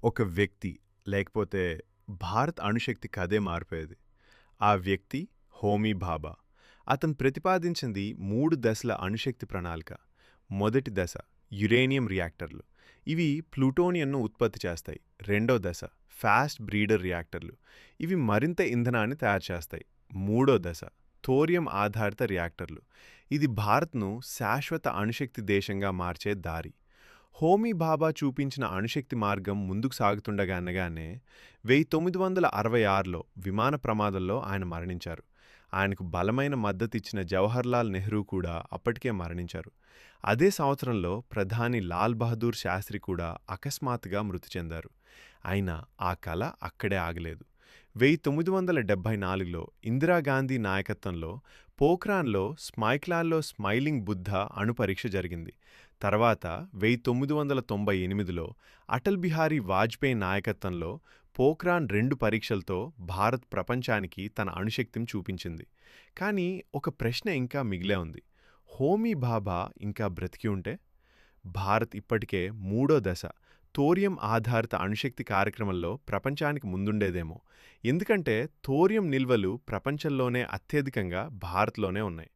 ఒక వ్యక్తి లేకపోతే భారత్ అణుశక్తి కథే మారిపోయేది. ఆ వ్యక్తి హోమీ భాబా. అతను ప్రతిపాదించింది 3 దశల అణుశక్తి ప్రణాళిక. మొదటి దశ యురేనియం రియాక్టర్లు. ఇవి ప్లూటోనియంను ఉత్పత్తి చేస్తాయి. రెండో దశ ఫాస్ట్ బ్రీడర్ రియాక్టర్లు. ఇవి మరింత ఇంధనాన్ని తయారు చేస్తాయి. మూడో దశ థోరియం ఆధారిత రియాక్టర్లు. ఇది భారత్ను శాశ్వత అణుశక్తి దేశంగా మార్చే దారి. హోమీ భాబా చూపించిన అణుశక్తి మార్గం ముందుకు సాగుతుండగానే 1966లో విమాన ప్రమాదంలో ఆయన మరణించారు. ఆయనకు బలమైన మద్దతిచ్చిన జవహర్లాల్ నెహ్రూ కూడా అప్పటికే మరణించారు. అదే సంవత్సరంలో ప్రధాని లాల్ బహదూర్ శాస్త్రి కూడా అకస్మాత్తుగా మృతి చెందారు. అయినా ఆ కల అక్కడే ఆగలేదు. 1974లో ఇందిరాగాంధీ నాయకత్వంలో పోఖ్రాన్లో స్మైక్లాన్లో స్మైలింగ్ బుద్ధ అణు పరీక్ష జరిగింది. తర్వాత 1998లో అటల్ బిహారీ వాజ్పేయి నాయకత్వంలో పోఖ్రాన్-2 పరీక్షలతో భారత్ ప్రపంచానికి తన అణుశక్తిని చూపించింది. కానీ ఒక ప్రశ్న ఇంకా మిగిలే ఉంది. హోమీ భాబా ఇంకా బ్రతికి ఉంటే భారత్ ఇప్పటికే మూడో దశ థోరియం ఆధారిత అణుశక్తి కార్యక్రమంలో ప్రపంచానికి ముందుండేదేమో. ఎందుకంటే థోరియం నిల్వలు ప్రపంచంలోనే అత్యధికంగా భారత్లోనే ఉన్నాయి.